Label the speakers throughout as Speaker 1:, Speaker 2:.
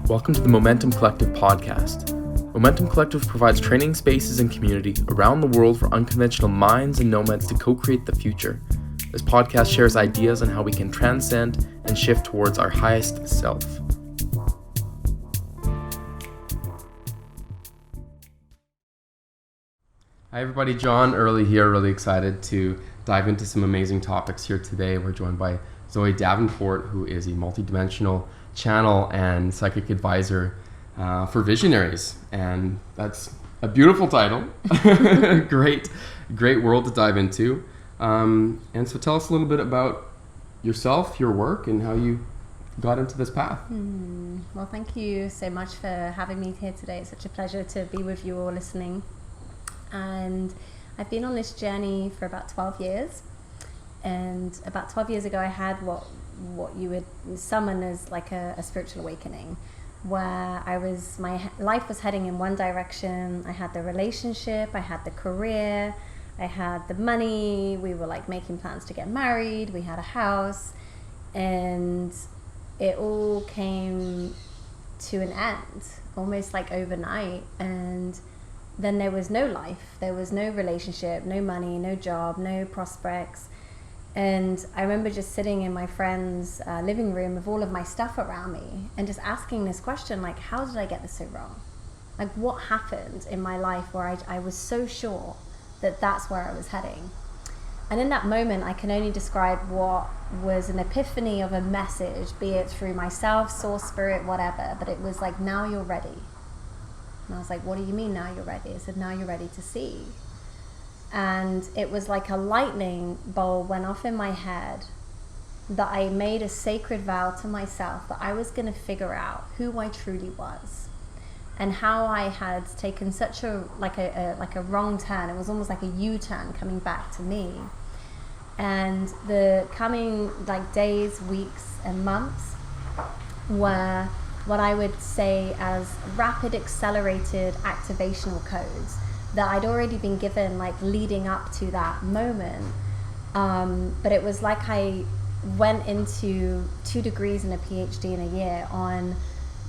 Speaker 1: Welcome to the Momentom Collective podcast. Momentom Collective provides training spaces and community around the world for unconventional minds and nomads to co-create the future. This podcast shares ideas on how we can transcend and shift towards our highest self. Hi everybody, John Early here, really excited to dive into some amazing topics here today. We're joined by Zoe Davenport, who is a multidimensional channel and psychic advisor for visionaries, and that's a beautiful title. great world to dive into, and so tell us a little bit about yourself, your work, and how you got into this path.
Speaker 2: Well, thank you so much for having me here today. It's such a pleasure to be with you all listening. And I've been on this journey for about 12 years, and about 12 years ago I had what you would summon as like a spiritual awakening, where my life was heading in one direction. I had the relationship, I had the career, I had the money, we were like making plans to get married, we had a house, and it all came to an end almost like overnight. And then there was no life, there was no relationship, no money, no job, no prospects. And I remember just sitting in my friend's living room with all of my stuff around me and just asking this question, like, how did I get this so wrong? Like, what happened in my life where I was so sure that that's where I was heading? And in that moment, I can only describe what was an epiphany of a message, be it through myself, source, spirit, whatever, but it was like, now you're ready. And I was like, what do you mean now you're ready? I said, now you're ready to see. And it was like a lightning bolt went off in my head that I made a sacred vow to myself that I was going to figure out who I truly was and how I had taken such a wrong turn. It was almost like a U-turn coming back to me. And the coming days, weeks and months were what I would say as rapid accelerated activational codes that I'd already been given leading up to that moment. But it was like I went into 2 degrees and a PhD in a year on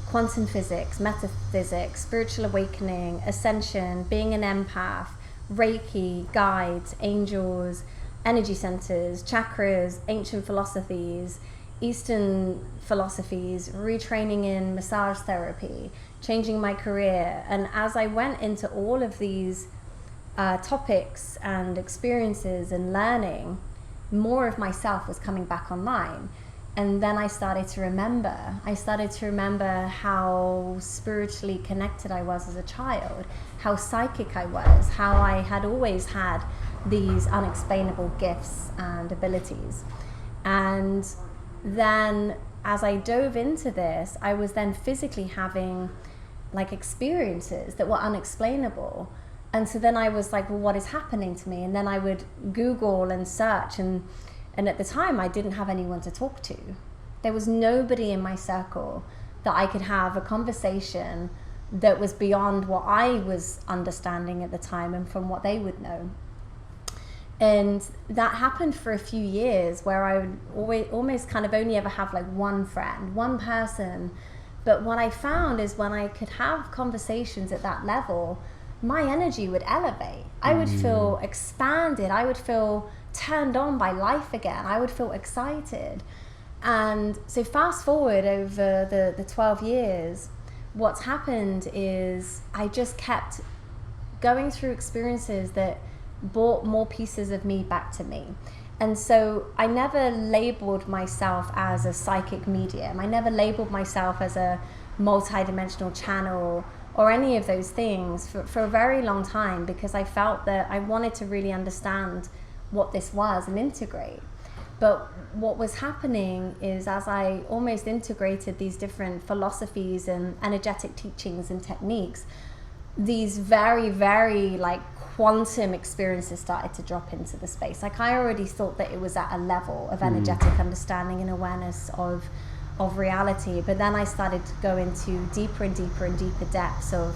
Speaker 2: quantum physics, metaphysics, spiritual awakening, ascension, being an empath, Reiki, guides, angels, energy centers, chakras, ancient philosophies, Eastern philosophies, retraining in massage therapy, changing my career. And as I went into all of these topics and experiences and learning, more of myself was coming back online. And then I started to remember how spiritually connected I was as a child, how psychic I was, how I had always had these unexplainable gifts and abilities. And then as I dove into this, I was then physically having experiences that were unexplainable. And so then I was like, well, what is happening to me? And then I would Google and search, and at the time I didn't have anyone to talk to. There was nobody in my circle that I could have a conversation that was beyond what I was understanding at the time and from what they would know. And that happened for a few years, where I would almost kind of only ever have one friend, one person. But what I found is when I could have conversations at that level, my energy would elevate. I would feel expanded. I would feel turned on by life again. I would feel excited. And so fast forward over the 12 years, what's happened is I just kept going through experiences that brought more pieces of me back to me. And so I never labeled myself as a psychic medium. I never labeled myself as a multidimensional channel or any of those things for a very long time, because I felt that I wanted to really understand what this was and integrate. But what was happening is, as I almost integrated these different philosophies and energetic teachings and techniques, these very, very quantum experiences started to drop into the space. I already thought that it was at a level of energetic understanding and awareness of reality, but then I started to go into deeper and deeper and deeper depths of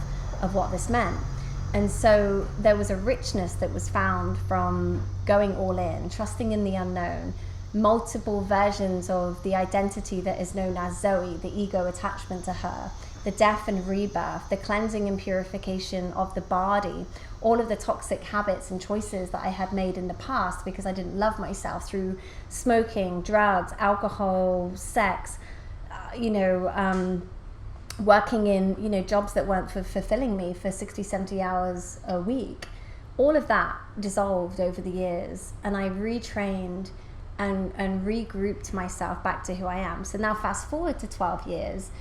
Speaker 2: what this meant. And so there was a richness that was found from going all in, trusting in the unknown, multiple versions of the identity that is known as Zoe, the ego attachment to her, the death and rebirth, the cleansing and purification of the body, all of the toxic habits and choices that I had made in the past because I didn't love myself through smoking, drugs, alcohol, sex, working in, jobs that weren't fulfilling me for 60, 70 hours a week. All of that dissolved over the years, and I retrained and regrouped myself back to who I am. So now fast forward to 12 years,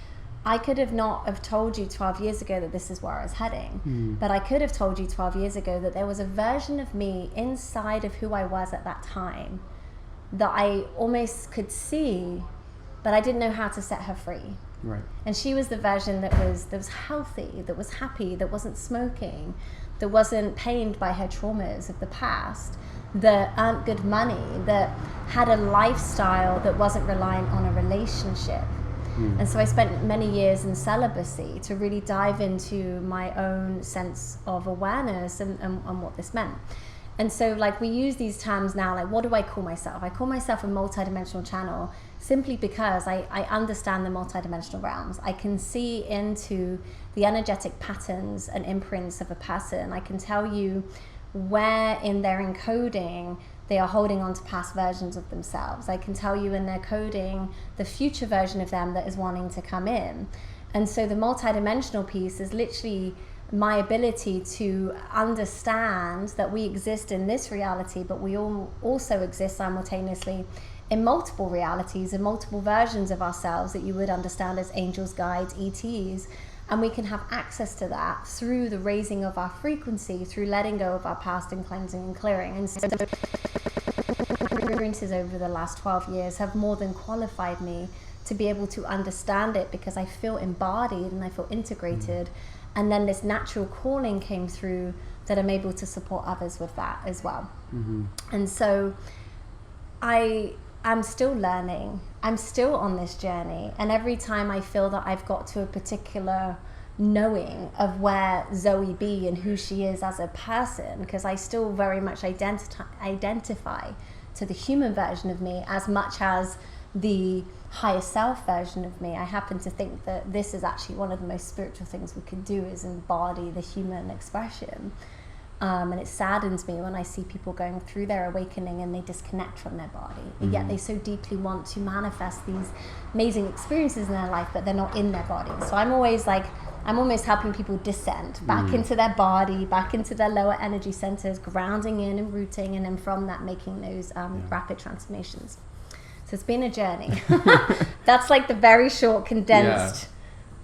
Speaker 2: I could have not have told you 12 years ago that this is where I was heading, but I could have told you 12 years ago that there was a version of me inside of who I was at that time that I almost could see, but I didn't know how to set her free.
Speaker 1: Right.
Speaker 2: And she was the version that was healthy, that was happy, that wasn't smoking, that wasn't pained by her traumas of the past, that earned good money, that had a lifestyle that wasn't reliant on a relationship. And so I spent many years in celibacy to really dive into my own sense of awareness and what this meant. And so like we use these terms now, like what do I call myself? I call myself a multidimensional channel simply because I understand the multidimensional realms. I can see into the energetic patterns and imprints of a person. I can tell you where in their encoding they are holding on to past versions of themselves. I can tell you in their coding the future version of them that is wanting to come in. And so the multidimensional piece is literally my ability to understand that we exist in this reality, but we all also exist simultaneously in multiple realities and multiple versions of ourselves that you would understand as angels, guides, ETs. And we can have access to that through the raising of our frequency, through letting go of our past and cleansing and clearing. And so experiences over the last 12 years have more than qualified me to be able to understand it, because I feel embodied and I feel integrated. And then this natural calling came through that I'm able to support others with that as well. And so I'm still learning. I'm still on this journey. And every time I feel that I've got to a particular knowing of where Zoe be and who she is as a person, because I still very much identify to the human version of me as much as the higher self version of me. I happen to think that this is actually one of the most spiritual things we can do, is embody the human expression. And it saddens me when I see people going through their awakening and they disconnect from their body, and yet they so deeply want to manifest these amazing experiences in their life, but they're not in their body. So I'm almost helping people descend back into their body, back into their lower energy centers, grounding in and rooting, and then from that making those rapid transformations. So it's been a journey. That's like the very short, condensed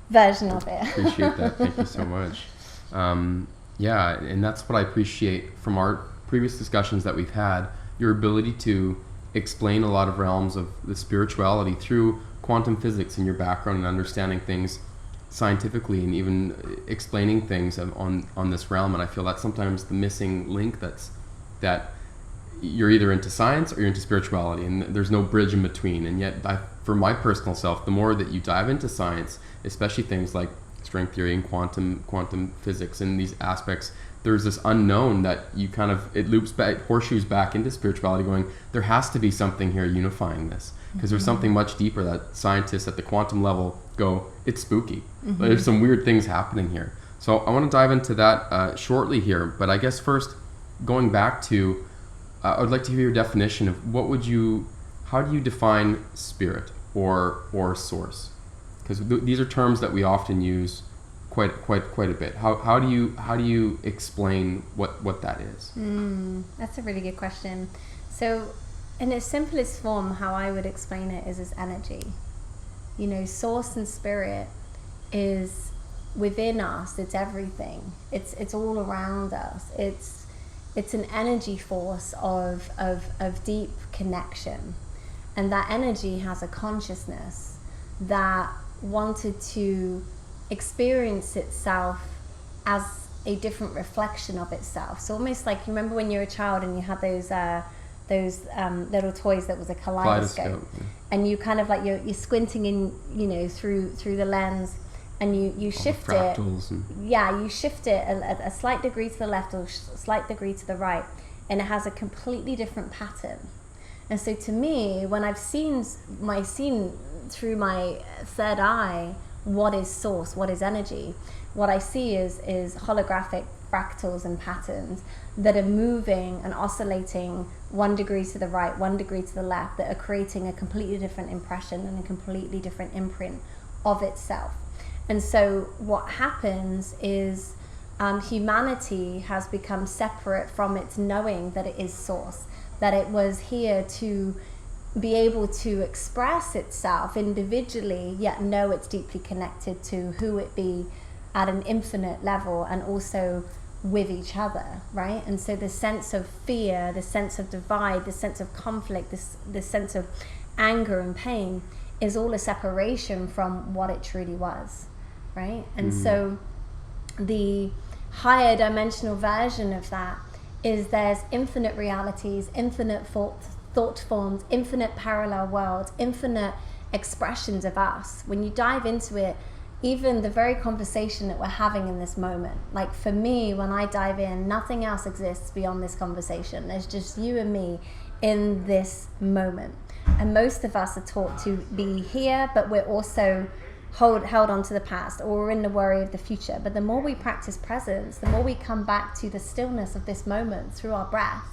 Speaker 2: version of it.
Speaker 1: Appreciate that. Thank you so much. Yeah, and that's what I appreciate from our previous discussions that we've had, your ability to explain a lot of realms of the spirituality through quantum physics and your background and understanding things scientifically, and even explaining things on this realm. And I feel that's sometimes the missing link, that you're either into science or you're into spirituality, and there's no bridge in between. And yet, for my personal self, the more that you dive into science, especially things like string theory and quantum physics and these aspects, there's this unknown that you kind of, it loops back, horseshoes back into spirituality, going, there has to be something here unifying this, because there's something much deeper that scientists at the quantum level go, it's spooky. There's some weird things happening here. So I want to dive into that shortly here, but I guess first, going back to, I would like to hear your definition of how do you define spirit or source? Because these are terms that we often use quite a bit. How do you explain what that is?
Speaker 2: That's a really good question. So, in its simplest form, how I would explain it is as energy. Source and spirit is within us. It's everything. It's all around us. It's an energy force of deep connection, and that energy has a consciousness that wanted to experience itself as a different reflection of itself. So almost like, you remember when you were a child and you had those little toys that was a kaleidoscope. And you kind of like you're squinting in through the lens, and you shift it. You shift it a slight degree to the left or slight degree to the right, and it has a completely different pattern. And so to me, when I've seen through my third eye what is source, what is energy, what I see is holographic fractals and patterns that are moving and oscillating 1 degree to the right, 1 degree to the left, that are creating a completely different impression and a completely different imprint of itself. And so what happens is humanity has become separate from its knowing that it is source, that it was here to be able to express itself individually, yet know it's deeply connected to who it be at an infinite level, and also with each other, right? And so the sense of fear, the sense of divide, the sense of conflict, this sense of anger and pain is all a separation from what it truly was, right? And so the higher dimensional version of that is there's infinite realities, infinite thought forms, infinite parallel worlds, infinite expressions of us. When you dive into it, even the very conversation that we're having in this moment, like for me, when I dive in, nothing else exists beyond this conversation. There's just you and me in this moment. And most of us are taught to be here, but we're also held on to the past, or we're in the worry of the future. But the more we practice presence, the more we come back to the stillness of this moment through our breath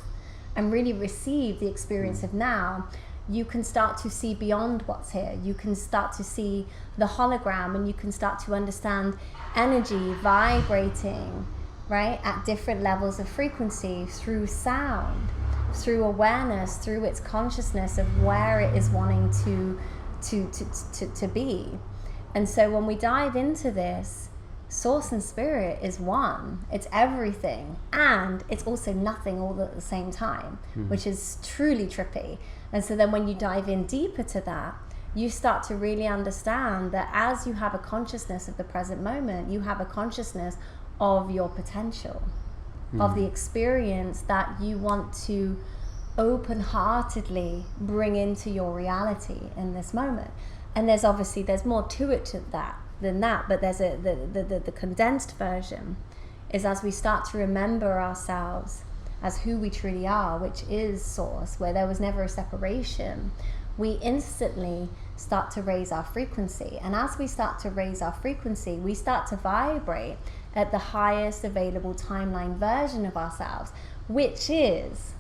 Speaker 2: and really receive the experience of now, you can start to see beyond what's here. You can start to see the hologram, and you can start to understand energy vibrating, right, at different levels of frequency through sound, through awareness, through its consciousness of where it is wanting to be. And so when we dive into this, source and spirit is one. It's everything, and it's also nothing all at the same time, which is truly trippy. And so then when you dive in deeper to that, you start to really understand that as you have a consciousness of the present moment, you have a consciousness of your potential, of the experience that you want to open-heartedly bring into your reality in this moment. And there's more to it than that, but there's the condensed version is as we start to remember ourselves as who we truly are, which is source, where there was never a separation, we instantly start to raise our frequency. And as we start to raise our frequency, we start to vibrate at the highest available timeline version of ourselves, which is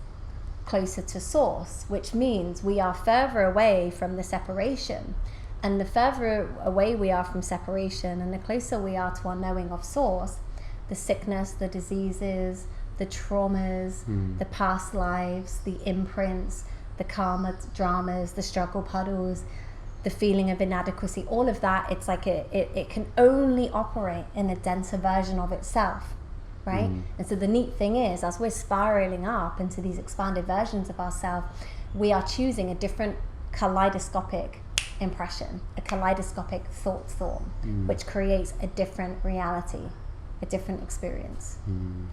Speaker 2: closer to source, which means we are further away from the separation. And the further away we are from separation, and the closer we are to our knowing of source, the sickness, the diseases, the traumas, the past lives, the imprints, the karma dramas, the struggle puddles, the feeling of inadequacy, all of that, it's like it can only operate in a denser version of itself, right? And so the neat thing is, as we're spiraling up into these expanded versions of ourselves, we are choosing a different kaleidoscopic impression, a kaleidoscopic thought form, which creates a different reality, a different experience.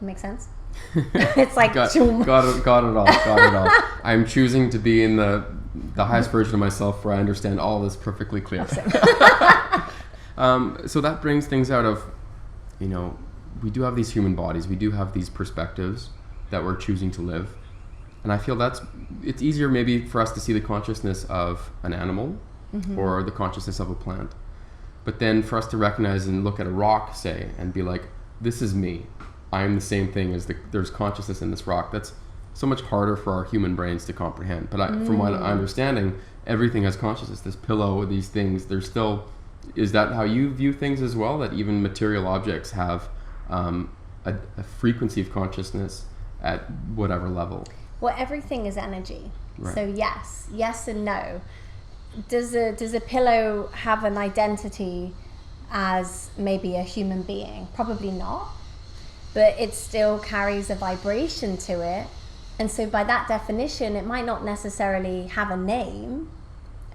Speaker 2: Make sense? It's like
Speaker 1: got it all. I'm choosing to be in the highest version of myself where I understand all this perfectly clear. So that brings things out of, we do have these human bodies, we do have these perspectives that we're choosing to live, and I feel it's easier maybe for us to see the consciousness of an animal or the consciousness of a plant, but then for us to recognize and look at a rock, say, and be like, this is me, I am the same thing as there's consciousness in this rock. That's so much harder for our human brains to comprehend. But from what I'm understanding, everything has consciousness. This pillow, these things, there's still, is that how you view things as well? That even material objects have a frequency of consciousness at whatever level?
Speaker 2: Well, everything is energy.
Speaker 1: Right.
Speaker 2: So yes and no. Does a pillow have an identity as maybe a human being? Probably not. But it still carries a vibration to it. And so by that definition, it might not necessarily have a name.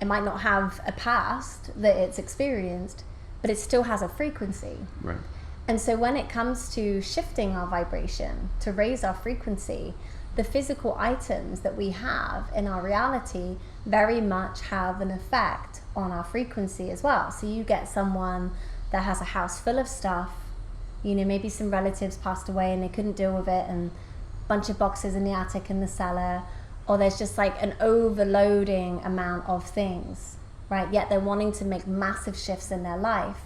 Speaker 2: It might not have a past that it's experienced, but it still has a frequency.
Speaker 1: Right.
Speaker 2: And so when it comes to shifting our vibration, to raise our frequency, the physical items that we have in our reality very much have an effect on our frequency as well. So you get someone that has a house full of stuff, maybe some relatives passed away and they couldn't deal with it, and a bunch of boxes in the attic and the cellar, or there's just like an overloading amount of things, right? Yet they're wanting to make massive shifts in their life.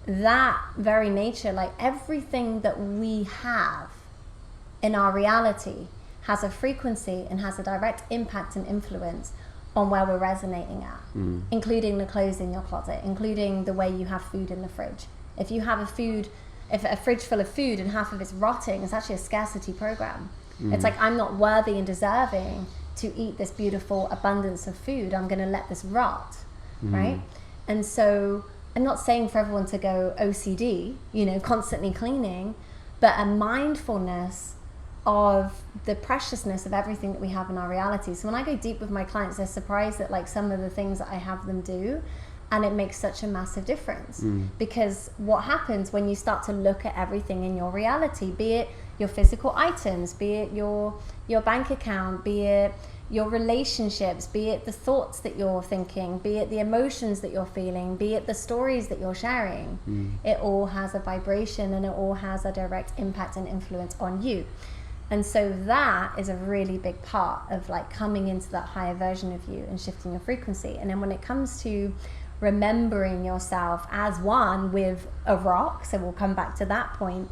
Speaker 2: that very nature, like everything that we have in our reality has a frequency and has a direct impact and influence on where we're resonating at, including the clothes in your closet, including the way you have food in the fridge. If you have a fridge full of food and half of it's rotting, it's actually a scarcity program. It's like, I'm not worthy and deserving to eat this beautiful abundance of food. I'm going to let this rot, right? And so I'm not saying for everyone to go OCD, constantly cleaning, but a mindfulness of the preciousness of everything that we have in our reality. So when I go deep with my clients, they're surprised at like some of the things that I have them do, and it makes such a massive difference. Because what happens when you start to look at everything in your reality, be it your physical items, be it your bank account, be it your relationships, be it the thoughts that you're thinking, be it the emotions that you're feeling, be it the stories that you're sharing, it all has a vibration and it all has a direct impact and influence on you. And so that is a really big part of like coming into that higher version of you and shifting your frequency. And then when it comes to remembering yourself as one with a rock, so we'll come back to that point,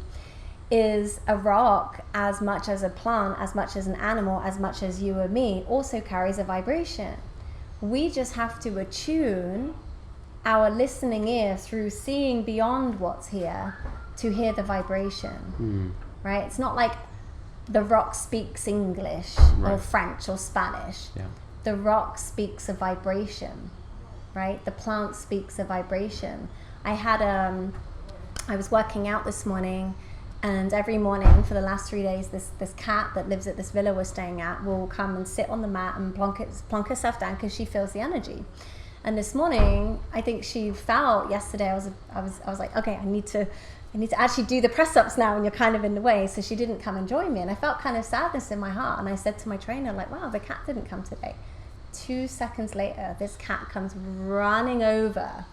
Speaker 2: is a rock, as much as a plant, as much as an animal, as much as you or me, also carries a vibration. We just have to attune our listening ear through seeing beyond what's here to hear the vibration, right? It's not like the rock speaks English or French or Spanish. The rock speaks a vibration, right? The plant speaks a vibration. I was working out this morning, and every morning for the last 3 days, this cat that lives at this villa we're staying at will come and sit on the mat and plonk herself down because she feels the energy. And this morning, I think she felt yesterday, I was like, okay, I need to actually do the press ups now, and you're kind of in the way. So she didn't come and join me, and I felt kind of sadness in my heart. And I said to my trainer, like, wow, the cat didn't come today. 2 seconds later, this cat comes running over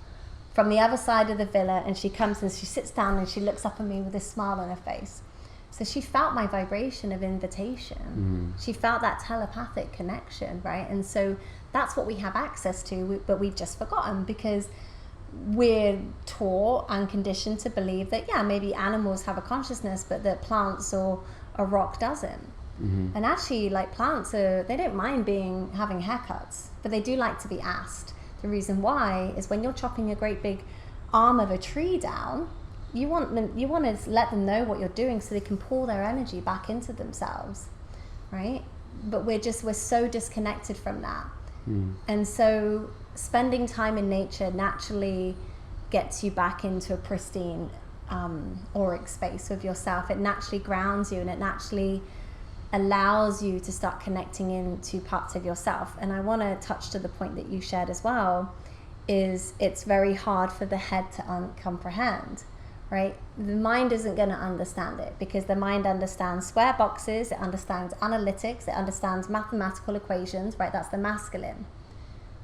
Speaker 2: from the other side of the villa, and she comes and she sits down and she looks up at me with a smile on her face. So she felt my vibration of invitation. She felt that telepathic connection, right? And so that's what we have access to, but we've just forgotten because we're taught and conditioned to believe that, yeah, maybe animals have a consciousness, but that plants or a rock doesn't. And actually, like, plants they don't mind having haircuts, but they do like to be asked. The reason why is when you're chopping a great big arm of a tree down, you want to let them know what you're doing so they can pull their energy back into themselves, right? But we're so disconnected from that. And so spending time in nature naturally gets you back into a pristine auric space with yourself. It naturally grounds you, and it naturally allows you to start connecting into parts of yourself. And I want to touch to the point that you shared as well, is it's very hard for the head to comprehend, right? The mind isn't going to understand it because the mind understands square boxes, it understands analytics, it understands mathematical equations, right? That's the masculine,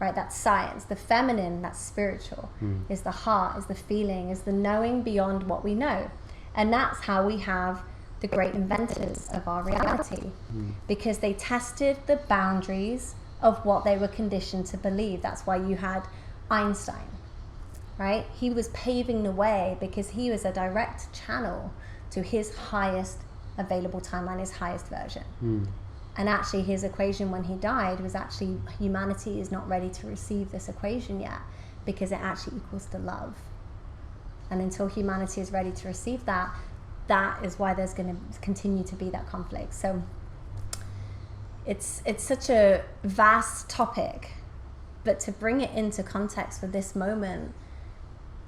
Speaker 2: right? That's science. The feminine, that's spiritual, is the heart, is the feeling, is the knowing beyond what we know. And that's how we have the great inventors of our reality, because they tested the boundaries of what they were conditioned to believe. That's why you had Einstein, right? He was paving the way because he was a direct channel to his highest available timeline, his highest version. And actually his equation when he died was actually, humanity is not ready to receive this equation yet because it actually equals to love. And until humanity is ready to receive that, that is why there's going to continue to be that conflict. So it's such a vast topic, but to bring it into context for this moment,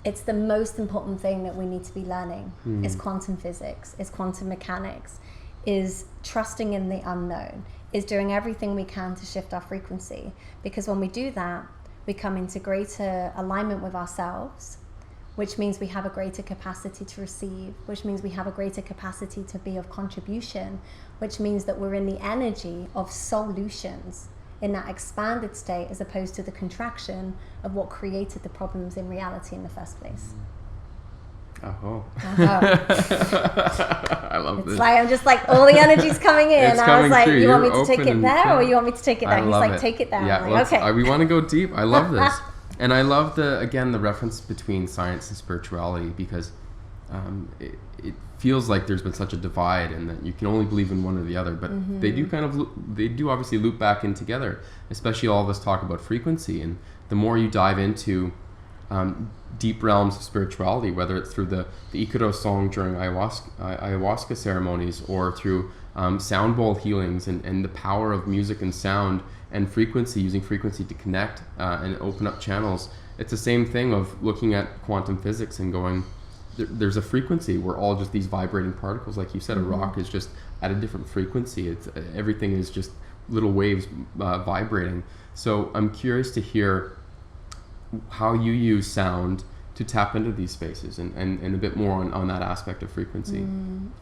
Speaker 2: it's the most important thing that we need to be learning. Is quantum physics, is quantum mechanics, is trusting in the unknown, is doing everything we can to shift our frequency. Because when we do that, we come into greater alignment with ourselves, which means we have a greater capacity to receive, which means we have a greater capacity to be of contribution, which means that we're in the energy of solutions in that expanded state, as opposed to the contraction of what created the problems in reality in the first place. I love this. It's like, I'm just like, all the energy's coming in.
Speaker 1: It's
Speaker 2: I was like,
Speaker 1: through.
Speaker 2: you want me to take it there or you want me to take it there? He's like, take it there.
Speaker 1: Yeah,
Speaker 2: I'm like, okay.
Speaker 1: We want to go deep. I love this. And I love the reference between science and spirituality, because it feels like there's been such a divide, and that you can only believe in one or the other, but they do obviously loop back in together, especially all of us talk about frequency. And the more you dive into deep realms of spirituality, whether it's through the Ikaro song during ayahuasca ceremonies, or through sound bowl healings, and the power of music and sound and frequency, using frequency to connect and open up channels. It's the same thing of looking at quantum physics and going, there's a frequency. We're all just these vibrating particles. Like you said, a rock is just at a different frequency. Everything is just little waves vibrating. So I'm curious to hear how you use sound to tap into these spaces, and a bit more on that aspect of frequency.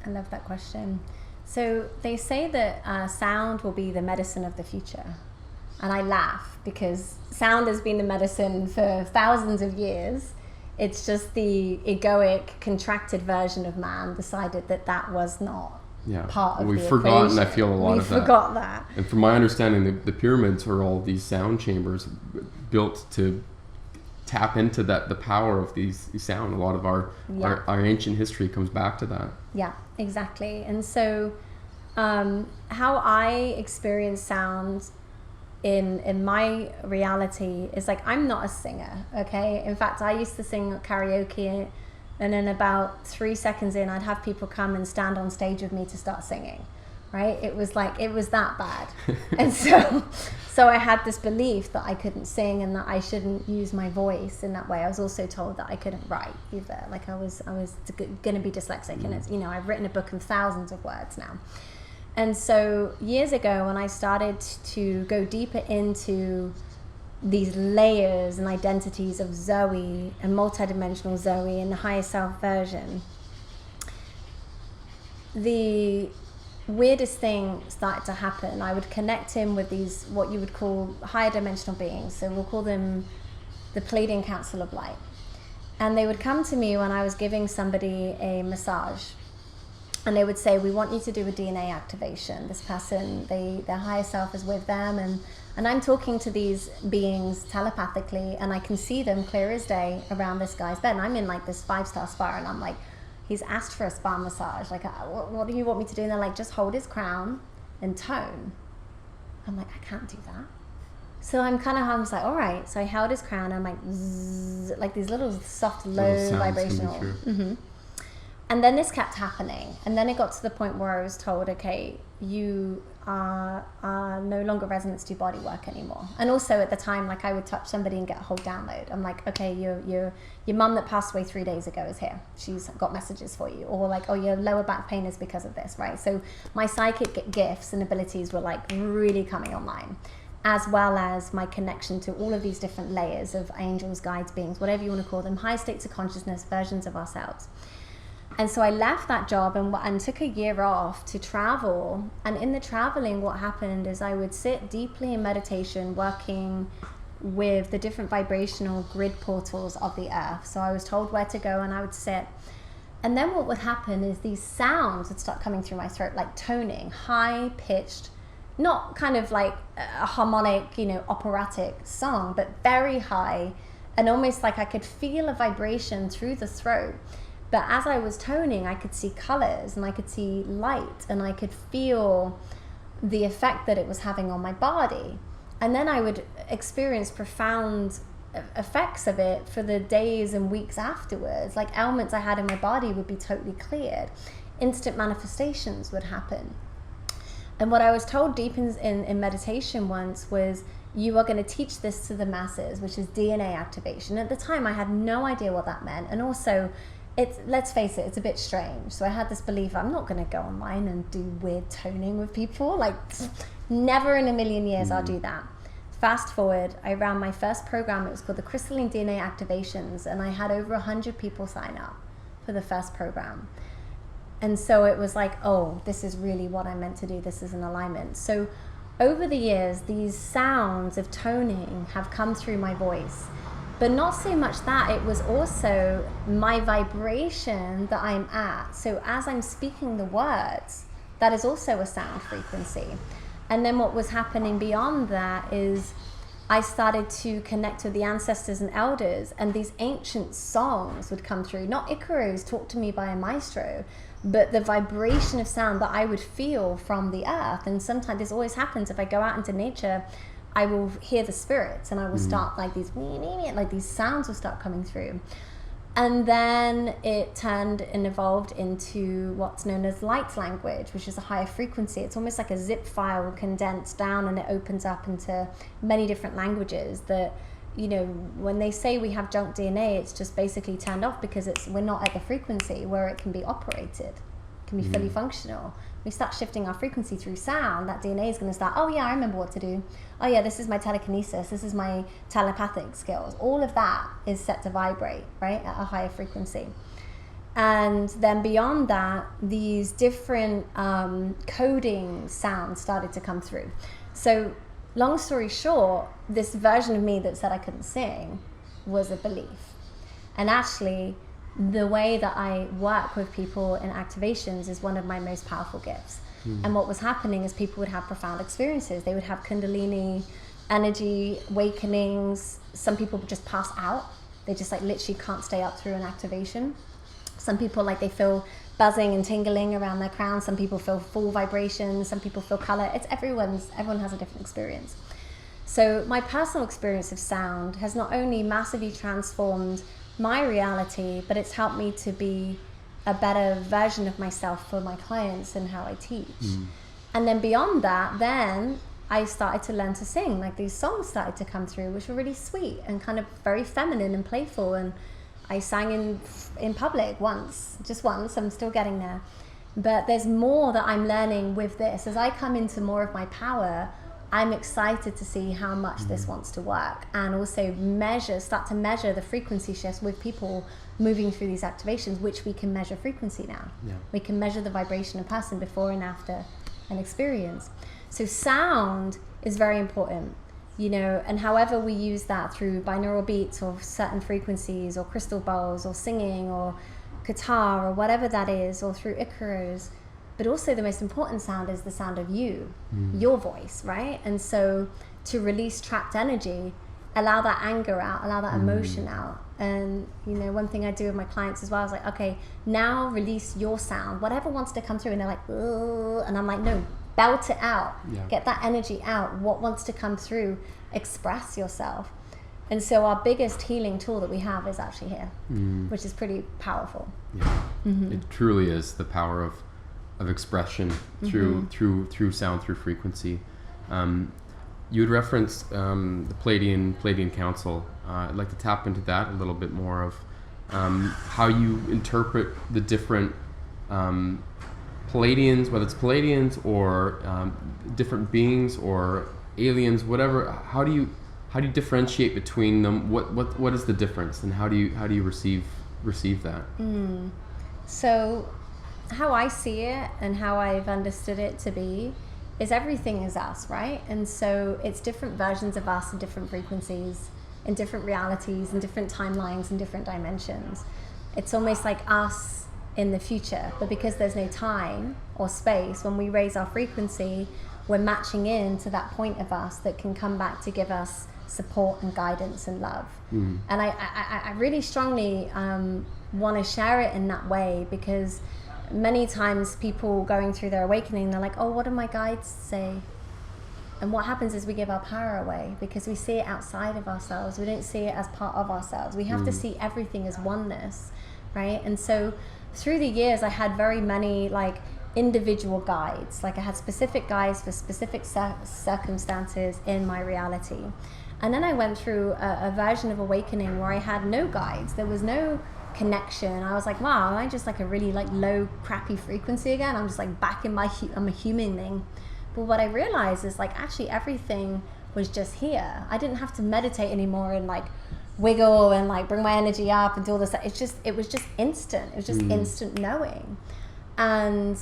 Speaker 2: I love that question. So they say that sound will be the medicine of the future. And I laugh, because sound has been the medicine for thousands of years. It's just the egoic, contracted version of man decided that was not part of
Speaker 1: we've
Speaker 2: the
Speaker 1: forgotten,
Speaker 2: equation.
Speaker 1: I feel, a lot of that.
Speaker 2: We forgot that.
Speaker 1: And from my understanding, the pyramids are all these sound chambers built to tap into the power of these sound. A lot of our ancient history comes back to that. Yeah,
Speaker 2: exactly. And so how I experience sound in my reality is like, I'm not a singer, okay? In fact, I used to sing karaoke, and then about 3 seconds in, I'd have people come and stand on stage with me to start singing, right? It was that bad. And so I had this belief that I couldn't sing, and that I shouldn't use my voice in that way. I was also told that I couldn't write either. Like I was going to be dyslexic, and it's, I've written a book of thousands of words now. And so years ago, when I started to go deeper into these layers and identities of Zoe and multidimensional Zoe and the higher self version, the weirdest thing started to happen. I would connect him with these, what you would call higher dimensional beings. So we'll call them the Pleiadian Council of Light. And they would come to me when I was giving somebody a massage. And they would say, we want you to do a DNA activation. This person, their higher self is with them. And I'm talking to these beings telepathically, and I can see them clear as day around this guy's bed. And I'm in like this 5-star spa, and I'm like, he's asked for a spa massage. Like, what do you want me to do? And they're like, just hold his crown and tone. I'm like, I can't do that. So I was like, all right. So I held his crown, and I'm like, zzz, like these little soft, low vibrational. And then this kept happening. And then it got to the point where I was told, okay, you are no longer resonance to body work anymore. And also at the time, like I would touch somebody and get a whole download. I'm like, okay, your mum that passed away 3 days ago is here. She's got messages for you. Or like, oh, your lower back pain is because of this, right? So my psychic gifts and abilities were like really coming online, as well as my connection to all of these different layers of angels, guides, beings, whatever you want to call them, high states of consciousness, versions of ourselves. And so I left that job and took a year off to travel. And in the traveling, what happened is I would sit deeply in meditation, working with the different vibrational grid portals of the earth. So I was told where to go, and I would sit. And then what would happen is these sounds would start coming through my throat, like toning, high pitched, not kind of like a harmonic, operatic song, but very high, and almost like I could feel a vibration through the throat. But as I was toning, I could see colors, and I could see light, and I could feel the effect that it was having on my body. And then I would experience profound effects of it for the days and weeks afterwards. Like ailments I had in my body would be totally cleared. Instant manifestations would happen. And what I was told deep in meditation once was, you are going to teach this to the masses, which is DNA activation. At the time, I had no idea what that meant. And also, let's face it, it's a bit strange. So I had this belief, I'm not going to go online and do weird toning with people. Like, never in a million years I'll do that. Fast forward, I ran my first program. It was called the Crystalline DNA Activations, and I had over 100 people sign up for the first program. And so it was like, oh, this is really what I'm meant to do. This is an alignment. So over the years, these sounds of toning have come through my voice. But not so much that, it was also my vibration that I'm at. So as I'm speaking the words, that is also a sound frequency. And then what was happening beyond that is I started to connect with the ancestors and elders, and these ancient songs would come through. Not Icaros taught to me by a maestro, but the vibration of sound that I would feel from the earth. And sometimes this always happens if I go out into nature, I will hear the spirits, and I will start like these sounds will start coming through. And then it turned and evolved into what's known as light language, which is a higher frequency. It's almost like a zip file condensed down, and it opens up into many different languages that, you know, when they say we have junk DNA, it's just basically turned off because we're not at the frequency where it can be operated, can be fully functional. We start shifting our frequency through sound, that DNA is going to start, oh yeah, I remember what to do. Oh yeah, this is my telekinesis, this is my telepathic skills. All of that is set to vibrate, right, at a higher frequency. And then beyond that, these different coding sounds started to come through. So long story short, this version of me that said I couldn't sing was a belief. And actually, the way that I work with people in activations is one of my most powerful gifts. And what was happening is people would have profound experiences. They would have Kundalini energy awakenings. Some people would just pass out. They just like literally can't stay up through an activation. Some people like they feel buzzing and tingling around their crown. Some people feel full vibration. Some people feel color. It's everyone has a different experience. So my personal experience of sound has not only massively transformed my reality, but it's helped me to be a better version of myself for my clients and how I teach. And then beyond that, then I started to learn to sing. Like these songs started to come through, which were really sweet and kind of very feminine and playful. And I sang in public just once. I'm still getting there. But there's more that I'm learning with this. As I come into more of my power, I'm excited to see how much this wants to work, and also start to measure the frequency shifts with people moving through these activations, which we can measure frequency now. We can measure the vibration of a person before and after an experience. So sound is very important, you know, and however we use that through binaural beats or certain frequencies or crystal bowls or singing or guitar or whatever that is, or through Icaros. But also the most important sound is the sound of you, your voice, right? And so to release trapped energy, allow that anger out, allow that emotion out. And, you know, one thing I do with my clients as well is like, okay, now release your sound, whatever wants to come through. And they're like, ugh. And I'm like, no, belt it out, get that energy out. What wants to come through, express yourself. And so our biggest healing tool that we have is actually here, which is pretty powerful.
Speaker 1: It truly is the power of expression through sound, through frequency. You had referenced the Pleiadian Council. I'd like to tap into that a little bit more of how you interpret the different Pleiadians, whether it's Pleiadians or different beings or aliens, whatever. How do you differentiate between them? What is the difference, and how do you receive that?
Speaker 2: So how I see it and how I've understood it to be is everything is us, right? And so it's different versions of us in different frequencies, in different realities, in different timelines, in different dimensions. It's almost like us in the future, but because there's no time or space, when we raise our frequency, we're matching in to that point of us that can come back to give us support and guidance and love. And I really strongly want to share it in that way, because many times people going through their awakening, they're like, oh, what do my guides say? And what happens is we give our power away because we see it outside of ourselves. We don't see it as part of ourselves. We have to see everything as oneness, right? And so through the years, I had very many like individual guides. Like I had specific guides for specific circumstances in my reality. And then I went through a version of awakening where I had no guides. There was no connection. I was like, wow, am I just like a really like low crappy frequency again? I'm just like back in my I'm a human thing. But what I realized is like actually everything was just here. I didn't have to meditate anymore and like wiggle and like bring my energy up and do all this. It was just instant. It was just instant knowing. And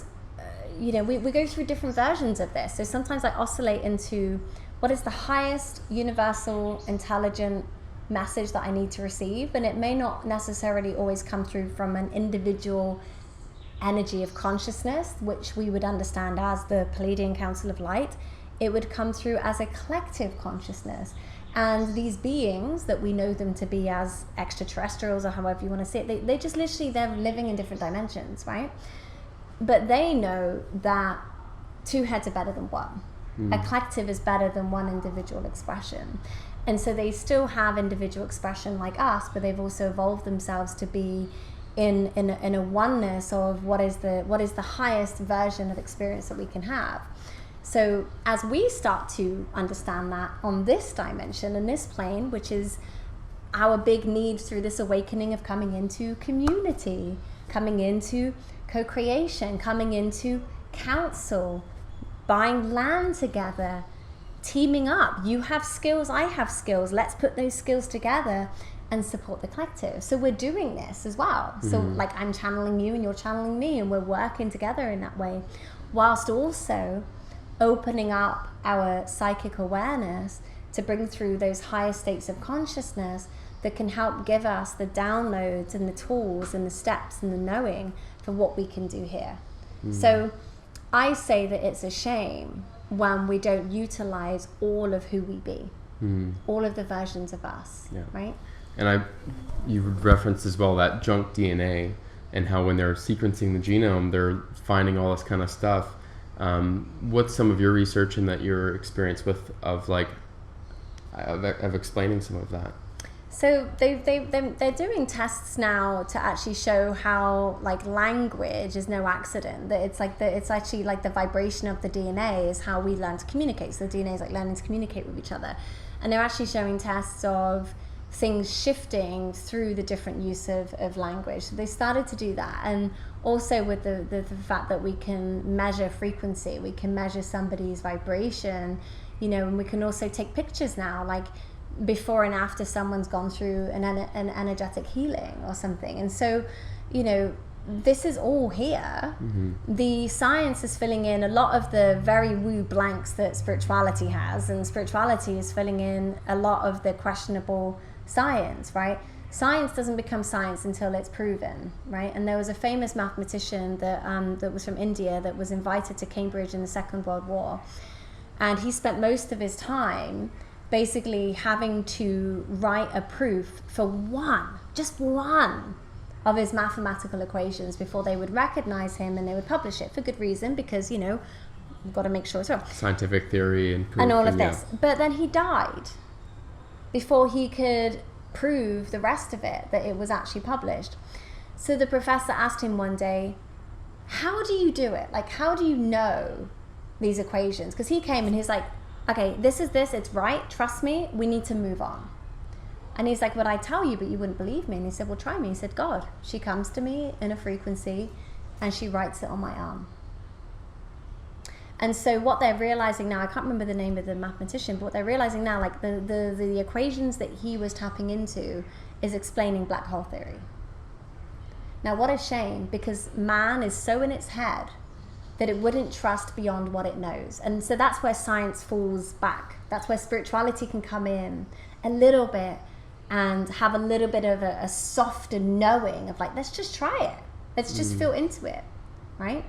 Speaker 2: you know, we go through different versions of this. So sometimes I oscillate into what is the highest universal intelligent message that I need to receive, and it may not necessarily always come through from an individual energy of consciousness, which we would understand as the Pleiadian Council of Light. It would come through as a collective consciousness, And these beings that we know them to be as extraterrestrials, or however you want to see it, they just literally, they're living in different dimensions, right? But they know that two heads are better than one. A collective is better than one individual expression. And so they still have individual expression like us, but they've also evolved themselves to be in a oneness of what is the highest version of experience that we can have. So as we start to understand that on this dimension and this plane, which is our big need through this awakening of coming into community, coming into co-creation, coming into council, buying land together, teaming up. You have skills, I have skills. Let's put those skills together and support the collective. So we're doing this as well. So like I'm channeling you and you're channeling me, and we're working together in that way, whilst also opening up our psychic awareness to bring through those higher states of consciousness that can help give us the downloads and the tools and the steps and the knowing for what we can do here. So I say that it's a shame when we don't utilize all of who we be, all of the versions of us, right?
Speaker 1: And you referenced as well that junk DNA, and how when they're sequencing the genome, they're finding all this kind of stuff. What's some of your research and that your experience with of explaining some of that?
Speaker 2: So they're doing tests now to actually show how like language is no accident. That it's actually like the vibration of the DNA is how we learn to communicate. So the DNA is like learning to communicate with each other, and they're actually showing tests of things shifting through the different use of language. So they started to do that, and also with the fact that we can measure frequency, we can measure somebody's vibration, and we can also take pictures now, like before and after someone's gone through an energetic healing or something. And so, this is all here. The science is filling in a lot of the very woo blanks that spirituality has, and spirituality is filling in a lot of the questionable science, right? Science doesn't become science until it's proven, right? And there was a famous mathematician that was from India that was invited to Cambridge in the Second World War, and he spent most of his time basically having to write a proof for just one of his mathematical equations before they would recognize him and they would publish it, for good reason, because you've got to make sure it's real.
Speaker 1: Scientific theory and proof
Speaker 2: and all of this. But then he died before he could prove the rest of it, that it was actually published. So the professor asked him one day, how do you do it? Like, how do you know these equations? Because he came and he's like, okay, this is this, it's right, trust me, we need to move on. And he's like, well, I tell you, but you wouldn't believe me. And he said, well, try me. He said, God, she comes to me in a frequency and she writes it on my arm. And so what they're realizing now, I can't remember the name of the mathematician, but what they're realizing now, like the equations that he was tapping into is explaining black hole theory. Now, what a shame, because man is so in its head that it wouldn't trust beyond what it knows. And so that's where science falls back. That's where spirituality can come in a little bit and have a little bit of a softer knowing of like, let's just try it. Let's just feel into it, right?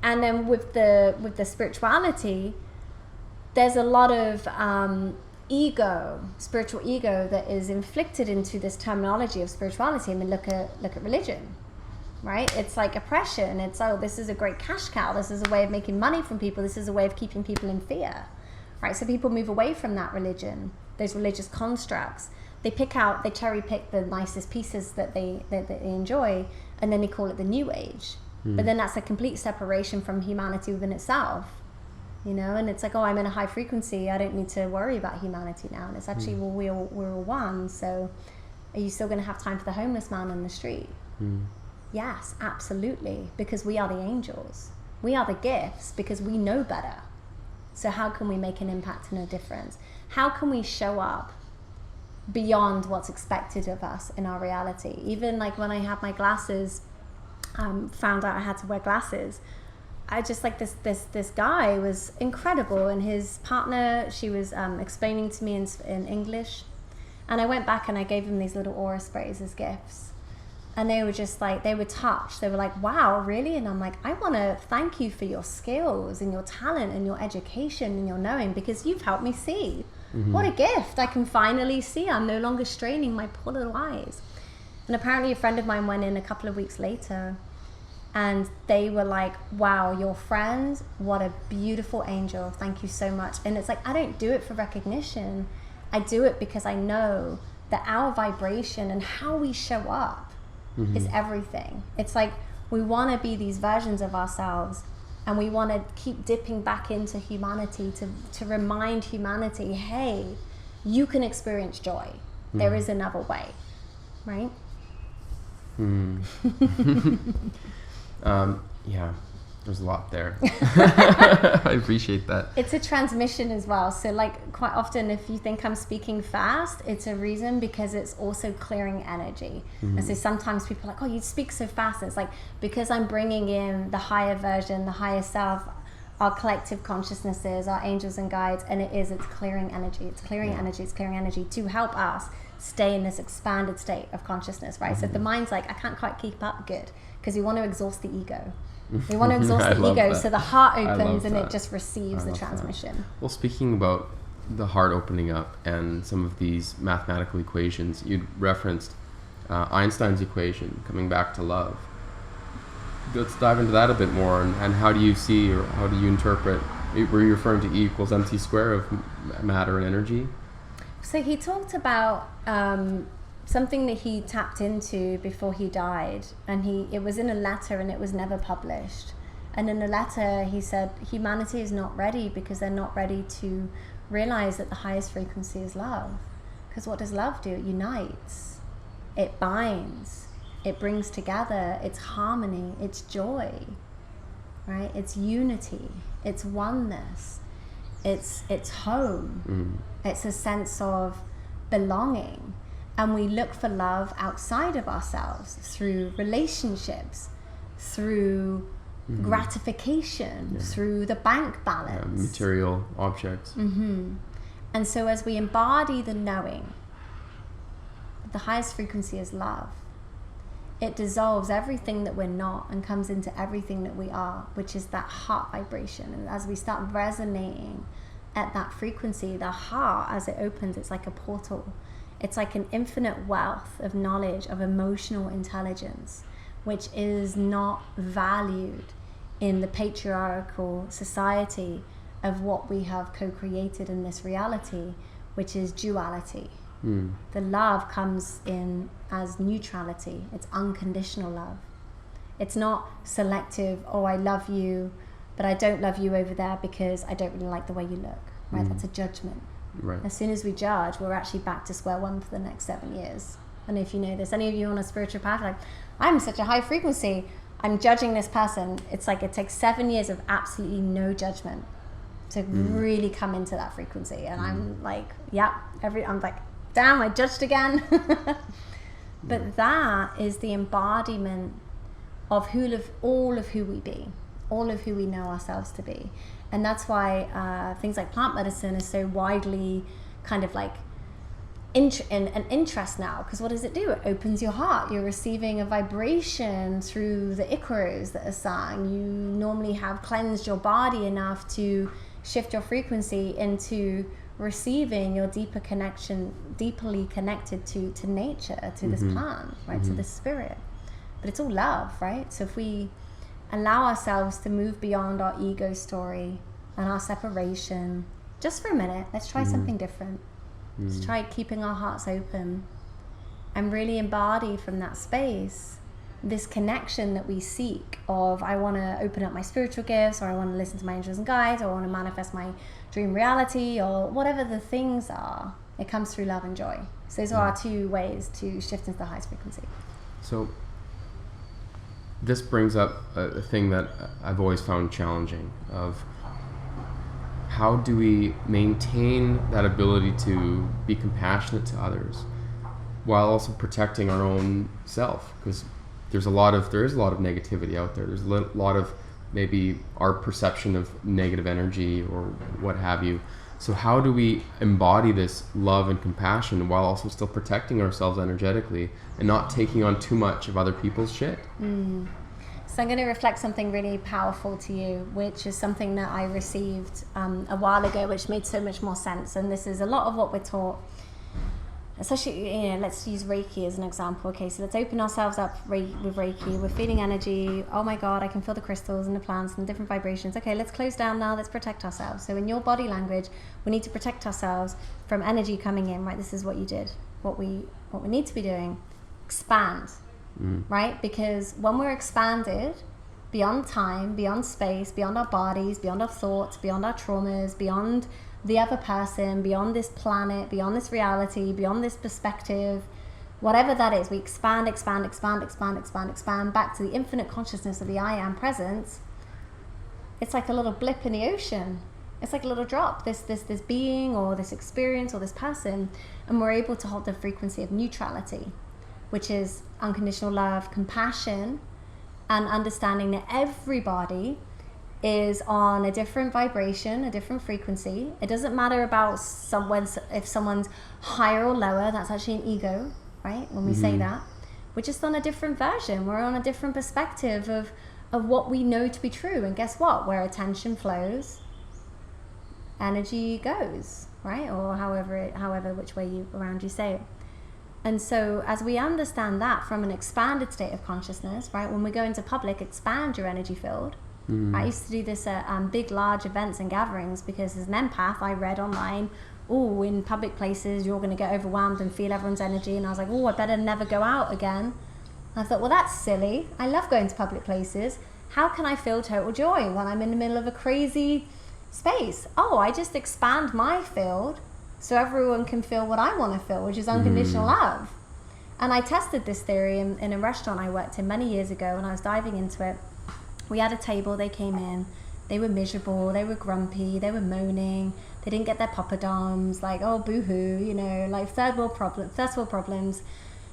Speaker 2: And then with the spirituality, there's a lot of spiritual ego that is inflicted into this terminology of spirituality. I mean, look at religion, right? It's like oppression. It's, oh, this is a great cash cow. This is a way of making money from people. This is a way of keeping people in fear, right? So people move away from that religion, those religious constructs. They cherry pick the nicest pieces that they enjoy, and then they call it the New Age. But then that's a complete separation from humanity within itself, and it's like, oh, I'm in a high frequency, I don't need to worry about humanity now. And it's actually, well, we're all one, so are you still going to have time for the homeless man on the street? Yes, absolutely, because we are the angels. We are the gifts because we know better. So how can we make an impact and a difference? How can we show up beyond what's expected of us in our reality? Even like when I had my glasses, found out I had to wear glasses, I just like this guy was incredible, and his partner, she was explaining to me in English, and I went back and I gave him these little aura sprays as gifts, and they were just like, they were touched. They were like, wow, really? And I'm like, I want to thank you for your skills and your talent and your education and your knowing, because you've helped me see. What a gift. I can finally see. I'm no longer straining my poor little eyes. And apparently a friend of mine went in a couple of weeks later, and they were like, wow, your friend, what a beautiful angel. Thank you so much. And it's like, I don't do it for recognition. I do it because I know that our vibration and how we show up is everything. It's like we want to be these versions of ourselves, and we want to keep dipping back into humanity to remind humanity, hey, you can experience joy. There is another way, right?
Speaker 1: Yeah, there's a lot there. I appreciate that.
Speaker 2: It's a transmission as well. So like quite often if you think I'm speaking fast, it's a reason because it's also clearing energy. And so sometimes people are like, oh, you speak so fast. It's like, because I'm bringing in the higher version, the higher self, our collective consciousnesses, our angels and guides, and it's clearing energy. It's clearing energy. It's clearing energy to help us stay in this expanded state of consciousness, right? So if the mind's like, I can't quite keep up, good, because we want to exhaust the ego. We want to exhaust the ego so the heart opens and it just receives the transmission.
Speaker 1: That. Well, speaking about the heart opening up and some of these mathematical equations, you referenced Einstein's equation, coming back to love. Let's dive into that a bit more, and how do you see, or how do you interpret, were you referring to E equals mc square of matter and energy?
Speaker 2: So he talked about something that he tapped into before he died, and it was in a letter and it was never published. And in the letter he said humanity is not ready because they're not ready to realize that the highest frequency is love. Because what does love do? It unites, it binds, it brings together, it's harmony, it's joy, right? It's unity, it's oneness, it's home, it's a sense of belonging. And we look for love outside of ourselves through relationships, through gratification, through the bank balance.
Speaker 1: Material objects.
Speaker 2: And so as we embody the knowing, the highest frequency is love, it dissolves everything that we're not and comes into everything that we are, which is that heart vibration. And as we start resonating at that frequency, the heart, as it opens, it's like a portal. It's like an infinite wealth of knowledge, of emotional intelligence, which is not valued in the patriarchal society of what we have co-created in this reality, which is duality. The love comes in as neutrality. It's unconditional love. It's not selective, oh, I love you, but I don't love you over there because I don't really like the way you look, right? That's a judgment.
Speaker 1: Right.
Speaker 2: As soon as we judge, we're actually back to square one for the next 7 years. I don't know if you know this. Any of you on a spiritual path, like, I'm such a high frequency, I'm judging this person. It's like it takes 7 years of absolutely no judgment to really come into that frequency. And I'm like, I'm like, damn, I judged again. But that is the embodiment of all of who we be, all of who we know ourselves to be. And that's why things like plant medicine is so widely kind of like an interest now, because what does it do? It opens your heart. You're receiving a vibration through the icaros that are sung. You normally have cleansed your body enough to shift your frequency into receiving your deeply connected to nature, to this plant, right, to this spirit. But it's all love, right? So if we allow ourselves to move beyond our ego story and our separation, just for a minute, let's try something different. Let's try keeping our hearts open and really embody from that space this connection that we seek of, I want to open up my spiritual gifts, or I want to listen to my angels and guides, or I want to manifest my dream reality, or whatever the things are. It comes through love and joy. So those are our two ways to shift into the highest frequency.
Speaker 1: So this brings up a thing that I've always found challenging, of how do we maintain that ability to be compassionate to others while also protecting our own self? Because there is a lot of negativity out there. There's a lot of maybe our perception of negative energy or what have you. So how do we embody this love and compassion while also still protecting ourselves energetically and not taking on too much of other people's shit?
Speaker 2: So I'm going to reflect something really powerful to you, which is something that I received a while ago, which made so much more sense. And this is a lot of what we're taught, especially, let's use Reiki as an example. Okay, so let's open ourselves up with Reiki. We're feeling energy. Oh my God, I can feel the crystals and the plants and different vibrations. Okay, let's close down now. Let's protect ourselves. So in your body language, we need to protect ourselves from energy coming in, right? This is what you did. What we need to be doing, expand. Right? Because when we're expanded beyond time, beyond space, beyond our bodies, beyond our thoughts, beyond our traumas, beyond the other person, beyond this planet, beyond this reality, beyond this perspective, whatever that is, we expand back to the infinite consciousness of the I am presence. It's like a little blip in the ocean. It's like a little drop, this being or this experience or this person, and we're able to hold the frequency of neutrality, which is unconditional love, compassion, and understanding that everybody is on a different vibration, a different frequency. It doesn't matter about if someone's higher or lower. That's actually an ego, right? When we say that, we're just on a different version. We're on a different perspective of what we know to be true. And guess what? Where attention flows, energy goes, right? Or however which way around you say it. And so as we understand that from an expanded state of consciousness, right, when we go into public, expand your energy field. I used to do this at big, large events and gatherings, because as an empath, I read online, in public places, you're going to get overwhelmed and feel everyone's energy. And I was like, I better never go out again. And I thought, well, that's silly. I love going to public places. How can I feel total joy when I'm in the middle of a crazy space? I just expand my field so everyone can feel what I want to feel, which is unconditional love. And I tested this theory in a restaurant I worked in many years ago, and I was diving into it. We had a table, they came in, they were miserable, they were grumpy, they were moaning, they didn't get their poppadoms, like, boo-hoo, like first world problems.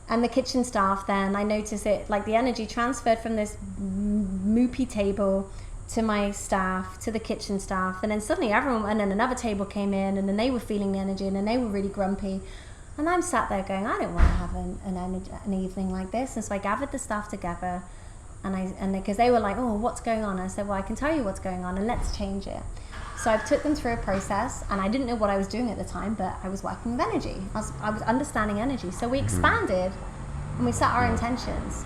Speaker 2: And the kitchen staff then, I noticed it, like the energy transferred from this moopy table to my staff, to the kitchen staff, and then suddenly and then another table came in, and then they were feeling the energy, and then they were really grumpy. And I'm sat there going, I don't want to have an evening like this. And so I gathered the staff together, and because they were like, what's going on? And I said, well, I can tell you what's going on, and let's change it. So I took them through a process, and I didn't know what I was doing at the time, but I was working with energy. I was understanding energy. So we expanded, and we set our intentions.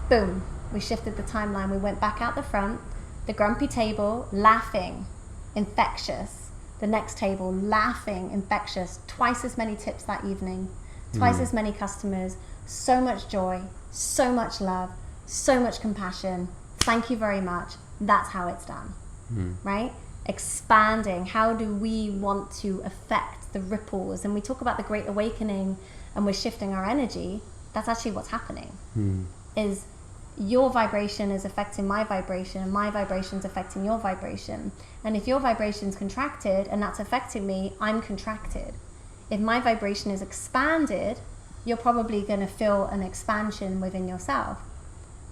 Speaker 2: Boom. We shifted the timeline. We went back out the front, the grumpy table, laughing, infectious. The next table, laughing, infectious. Twice as many tips that evening. Twice as many customers. So much joy, so much love, so much compassion. Thank you very much. That's how it's done, right? Expanding. How do we want to affect the ripples? And we talk about the Great Awakening, and we're shifting our energy. That's actually what's happening. Is your vibration is affecting my vibration, and my vibration is affecting your vibration. And if your vibration's contracted and that's affecting me, I'm contracted. If my vibration is expanded, you're probably going to feel an expansion within yourself,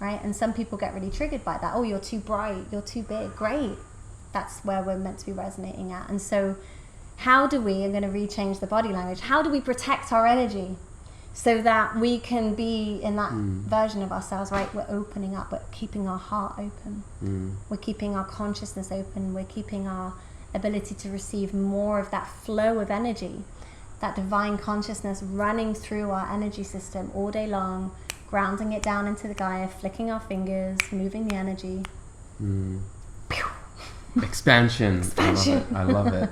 Speaker 2: right? And some people get really triggered by that. You're too bright, you're too big. Great. That's where we're meant to be resonating at. And so I'm going to rechange the body language. How do we protect our energy so that we can be in that version of ourselves, right? We're opening up, we're keeping our heart open. We're keeping our consciousness open. We're keeping our ability to receive more of that flow of energy, that divine consciousness running through our energy system all day long, grounding it down into the Gaia, flicking our fingers, moving the energy.
Speaker 1: Expansion. I love it.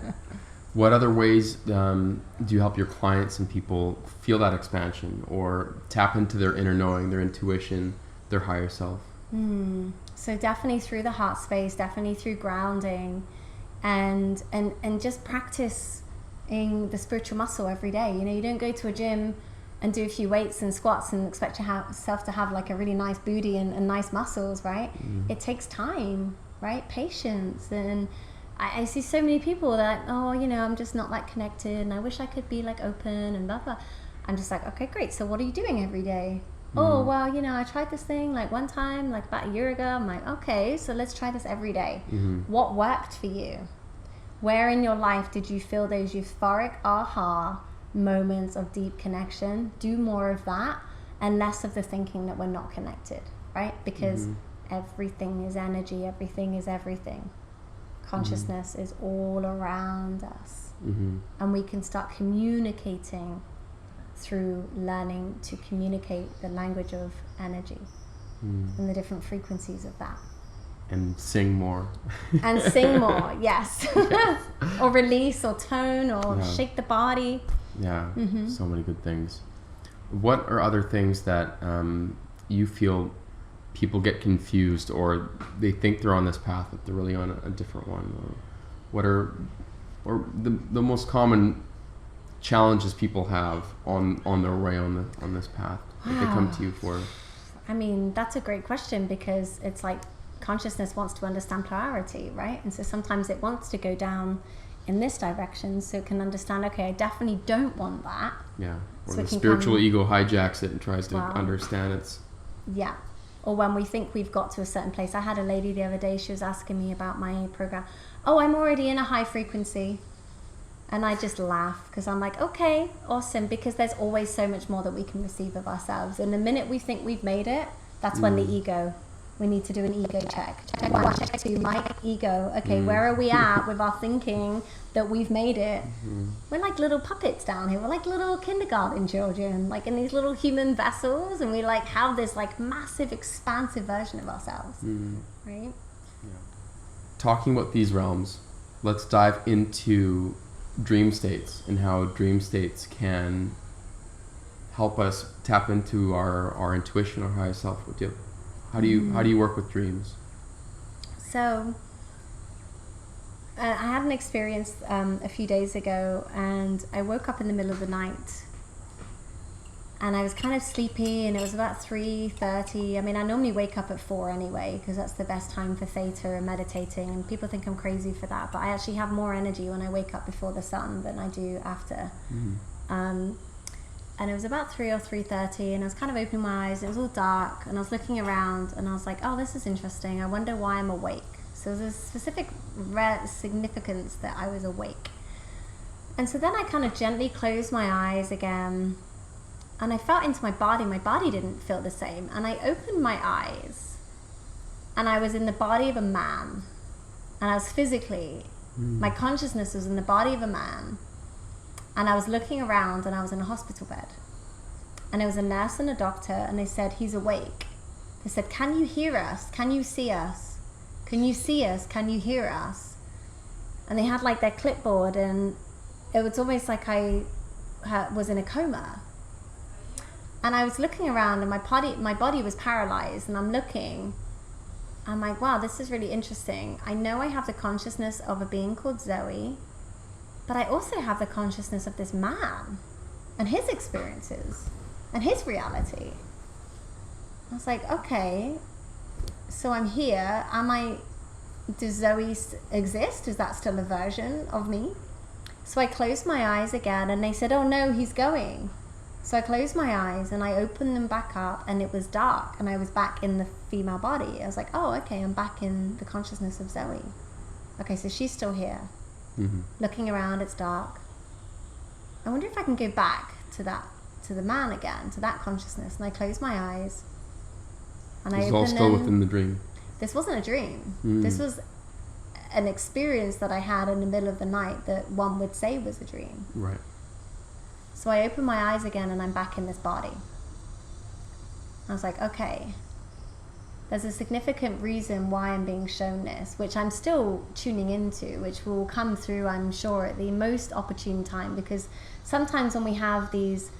Speaker 1: What other ways do you help your clients and people feel that expansion or tap into their inner knowing, their intuition, their higher self?
Speaker 2: So definitely through the heart space, definitely through grounding, and just practicing the spiritual muscle every day. You don't go to a gym and do a few weights and squats and expect yourself to have like a really nice booty and nice muscles, right? It takes time, right? Patience. And I see so many people that, I'm just not like connected, and I wish I could be like open and blah, blah. I'm just like, okay, great. So what are you doing every day? I tried this thing like one time, like about a year ago. I'm like, okay, so let's try this every day. What worked for you? Where in your life did you feel those euphoric aha moments of deep connection? Do more of that and less of the thinking that we're not connected. right? Because everything is energy, everything is everything. Consciousness is all around us. And we can start communicating through learning to communicate the language of energy and the different frequencies of that.
Speaker 1: And sing more.
Speaker 2: And sing more, yes. Or release, or tone, or shake the body.
Speaker 1: Yeah, so many good things. What are other things that you feel people get confused, or they think they're on this path but they're really on a different one? Or what are the most common challenges people have on their way on this path that they come to you for?
Speaker 2: I mean, that's a great question, because it's like consciousness wants to understand polarity, right? And so sometimes it wants to go down in this direction so it can understand, okay, I definitely don't want that.
Speaker 1: Yeah. Or
Speaker 2: So
Speaker 1: the spiritual ego hijacks it and tries to understand it's...
Speaker 2: Yeah. Or when we think we've got to a certain place. I had a lady the other day, she was asking me about my program. Oh, I'm already in a high frequency. And I just laugh, because I'm like, okay, awesome, because there's always so much more that we can receive of ourselves. And the minute we think we've made it, that's when the ego, we need to do an ego check. Check to my ego. Okay, where are we at with our thinking that we've made it? We're like little puppets down here. We're like little kindergarten children, like in these little human vessels, and we like have this like massive, expansive version of ourselves, right?
Speaker 1: Yeah. Talking about these realms, let's dive into dream states and how dream states can help us tap into our intuition, our higher self. How do you work with dreams?
Speaker 2: So I had an experience a few days ago, and I woke up in the middle of the night, and I was kind of sleepy, and it was about 3:30. I mean, I normally wake up at 4 anyway, because that's the best time for theta and meditating, and people think I'm crazy for that, but I actually have more energy when I wake up before the sun than I do after. And it was about 3 or 3:30, and I was kind of opening my eyes, and it was all dark, and I was looking around, and I was like, oh, this is interesting. I wonder why I'm awake. So there's a specific significance that I was awake. And so then I kind of gently closed my eyes again, and I felt into my body. My body didn't feel the same. And I opened my eyes, and I was in the body of a man. And I was physically, my consciousness was in the body of a man. And I was looking around, and I was in a hospital bed. And there was a nurse and a doctor, and they said, he's awake. They said, can you hear us? Can you see us? Can you see us? Can you hear us? And they had like their clipboard, and it was almost like I was in a coma. And I was looking around, and my body was paralyzed, and I'm looking. I'm like, wow, this is really interesting. I know I have the consciousness of a being called Zoe, but I also have the consciousness of this man and his experiences and his reality. I was like, okay, so I'm here. Does Zoe exist? Is that still a version of me? So I closed my eyes again, and they said, oh no, he's going. So I closed my eyes, and I opened them back up, and it was dark, and I was back in the female body. I was like, oh, okay, I'm back in the consciousness of Zoe. Okay, so she's still here. Looking around, it's dark. I wonder if I can go back to the man again, to that consciousness. And I closed my eyes, and I opened them. This was all still
Speaker 1: within the dream.
Speaker 2: This wasn't a dream. This was an experience that I had in the middle of the night that one would say was a dream.
Speaker 1: Right.
Speaker 2: So I opened my eyes again, and I'm back in this body. I was like, okay, there's a significant reason why I'm being shown this, which I'm still tuning into, which will come through, I'm sure, at the most opportune time, because sometimes when we have these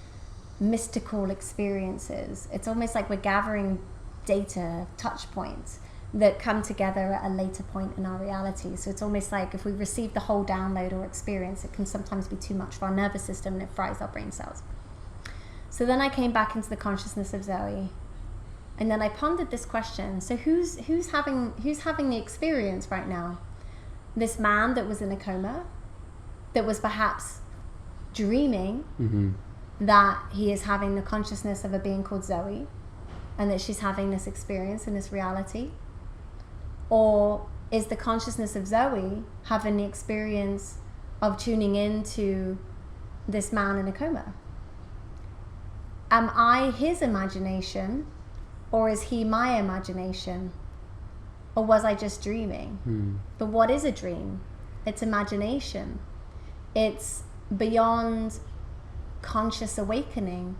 Speaker 2: mystical experiences, it's almost like we're gathering data, touch points that come together at a later point in our reality. So it's almost like if we receive the whole download or experience, it can sometimes be too much for our nervous system, and it fries our brain cells. So then I came back into the consciousness of Zoe. And then I pondered this question. So who's having the experience right now? This man that was in a coma, that was perhaps dreaming that he is having the consciousness of a being called Zoe, and that she's having this experience in this reality? Or is the consciousness of Zoe having the experience of tuning into this man in a coma? Am I his imagination? Or is he my imagination? Or was I just dreaming? But what is a dream? It's imagination. It's beyond conscious awakening.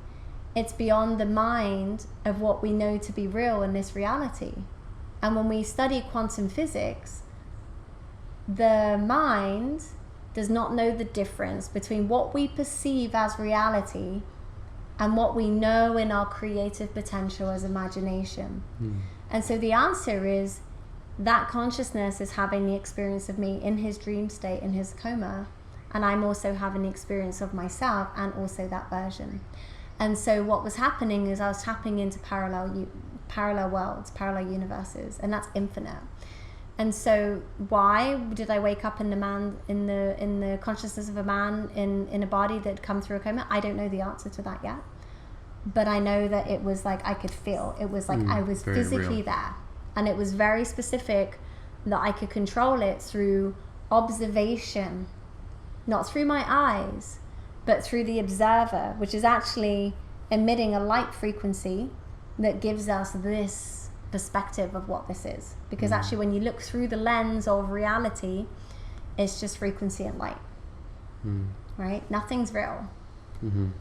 Speaker 2: It's beyond the mind of what we know to be real in this reality. And when we study quantum physics, the mind does not know the difference between what we perceive as reality and what we know in our creative potential as imagination. And so the answer is that consciousness is having the experience of me in his dream state, in his coma, and I'm also having the experience of myself and also that version. And so what was happening is I was tapping into parallel worlds, parallel universes, and that's infinite. And so why did I wake up in the consciousness of a man in a body that had come through a coma? I don't know the answer to that yet. But I know that it was like I could feel. It was like I was physically real. There. And it was very specific that I could control it through observation, not through my eyes, but through the observer, which is actually emitting a light frequency that gives us this perspective of what this is. Because actually when you look through the lens of reality, it's just frequency and light. Right? Nothing's real.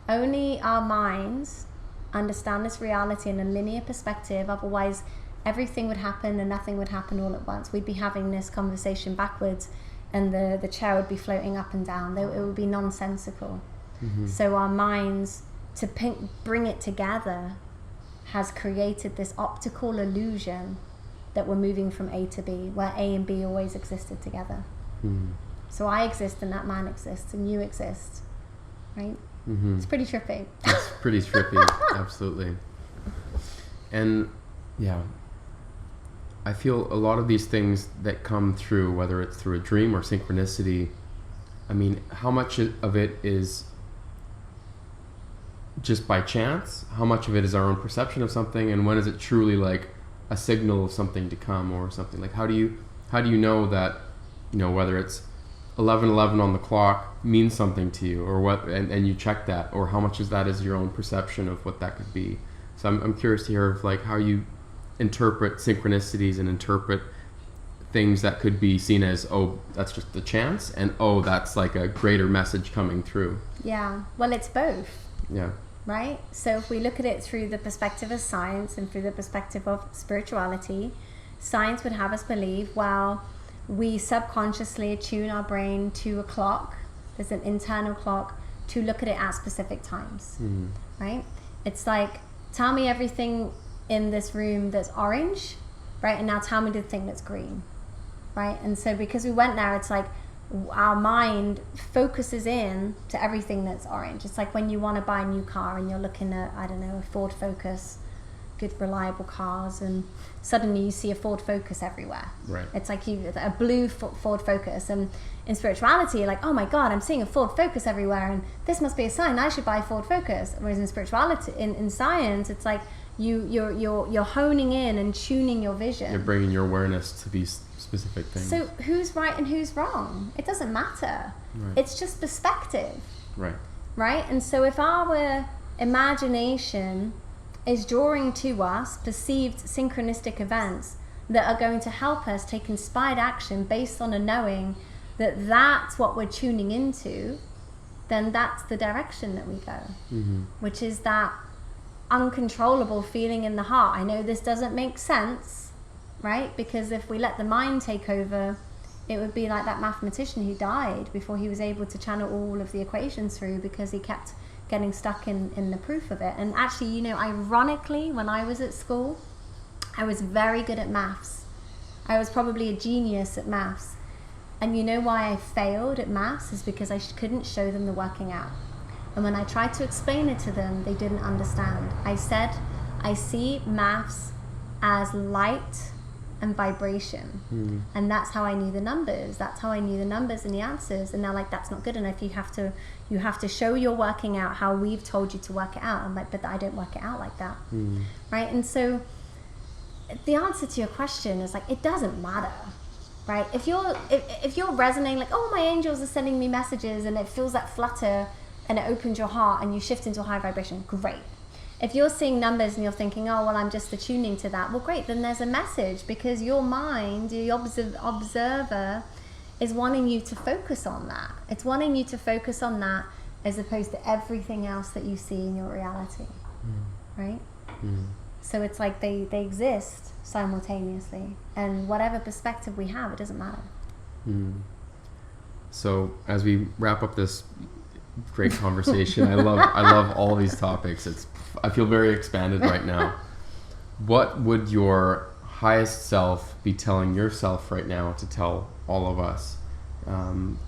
Speaker 2: Only our minds understand this reality in a linear perspective. Otherwise, everything would happen and nothing would happen all at once. We'd be having this conversation backwards and the chair would be floating up and down. It would be nonsensical. So our minds, to bring it together, has created this optical illusion that we're moving from A to B, where A and B always existed together. So I exist and that man exists and you exist, right? It's pretty trippy.
Speaker 1: It's pretty trippy, absolutely. And yeah, I feel a lot of these things that come through, whether it's through a dream or synchronicity, I mean, how much of it is just by chance? How much of it is our own perception of something? And when is it truly like a signal of something to come or something? Like how do you know that, you know, whether it's 11:11 on the clock means something to you, or what, and you check that, or how much of that is your own perception of what that could be? So I'm curious to hear of like how you interpret synchronicities and interpret things that could be seen as, oh, that's just a chance, and oh, that's like a greater message coming through.
Speaker 2: Yeah, well, it's both.
Speaker 1: Yeah.
Speaker 2: Right? So if we look at it through the perspective of science and through the perspective of spirituality, science would have us believe, well, we subconsciously attune our brain to a clock. There's an internal clock to look at it at specific times. Right? It's like, tell me everything in this room that's orange, right? And now tell me the thing that's green, right? And so because we went there, it's like our mind focuses in to everything that's orange. It's like when you want to buy a new car and you're looking at, I don't know, a Ford Focus, good reliable cars, and suddenly you see a Ford Focus everywhere. Right. It's like a blue Ford Focus, and in spirituality you're like, oh my god, I'm seeing a Ford Focus everywhere and this must be a sign I should buy a Ford Focus. Whereas in spirituality, in science, it's like you're honing in and tuning your vision. You're
Speaker 1: bringing your awareness to these specific things.
Speaker 2: So who's right and who's wrong? It doesn't matter. Right. It's just perspective.
Speaker 1: Right.
Speaker 2: Right? And so if our imagination is drawing to us perceived synchronistic events that are going to help us take inspired action based on a knowing that that's what we're tuning into, then that's the direction that we go. Which is that uncontrollable feeling in the heart. I know this doesn't make sense, right? Because if we let the mind take over, it would be like that mathematician who died before he was able to channel all of the equations through, because he kept getting stuck in the proof of it. And actually, you know, ironically, when I was at school, I was very good at maths. I was probably a genius at maths. And you know why I failed at maths is because I couldn't show them the working out. And when I tried to explain it to them, they didn't understand. I said, I see maths as light and vibration. And that's how I knew the numbers. That's how I knew the numbers and the answers. And they're like, that's not good enough. You have to show your working out how we've told you to work it out. I'm like, but I don't work it out like that. Right? And so the answer to your question is like, it doesn't matter. Right? If you're resonating like, oh, my angels are sending me messages, and it feels that flutter and it opens your heart and you shift into a high vibration, great. if you're seeing numbers and you're thinking, oh, well, I'm just attuning to that, well, great, then there's a message, because your mind, the observer, is wanting you to focus on that. It's wanting you to focus on that as opposed to everything else that you see in your reality, right? So it's like they exist simultaneously, and whatever perspective we have, it doesn't matter.
Speaker 1: So as we wrap up this great conversation, I love all these topics. I feel very expanded right now. What would your highest self be telling yourself right now to tell all of us,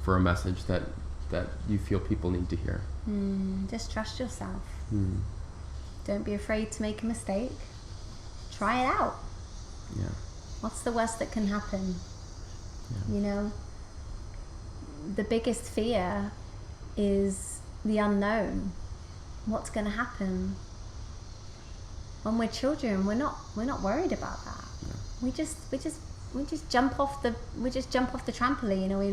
Speaker 1: for a message that you feel people need to hear?
Speaker 2: Just trust yourself. Don't be afraid to make a mistake. Try it out.
Speaker 1: Yeah.
Speaker 2: What's the worst that can happen?
Speaker 1: Yeah.
Speaker 2: You know, the biggest fear is the unknown. What's going to happen? When we're children, we're not worried about that.
Speaker 1: Yeah.
Speaker 2: We just jump off the trampoline, and we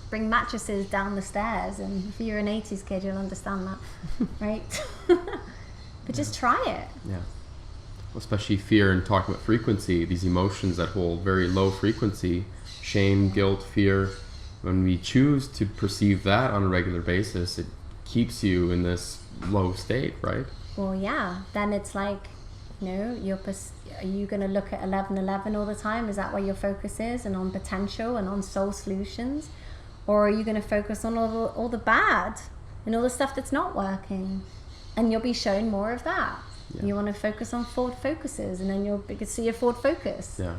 Speaker 2: bring mattresses down the stairs. And if you're an 80s kid, you'll understand that, right? But just try it.
Speaker 1: Yeah. Especially fear, and talking about frequency, these emotions that hold very low frequency, shame, guilt, fear. When we choose to perceive that on a regular basis, it keeps you in this low state, right?
Speaker 2: Well, yeah. Then it's like, are you going to look at 1111 all the time? Is that where your focus is, and on potential and on soul solutions? Or are you going to focus on all the bad and all the stuff that's not working? And you'll be shown more of that. Yeah. You want to focus on forward focuses, and then you'll see your forward focus.
Speaker 1: Yeah.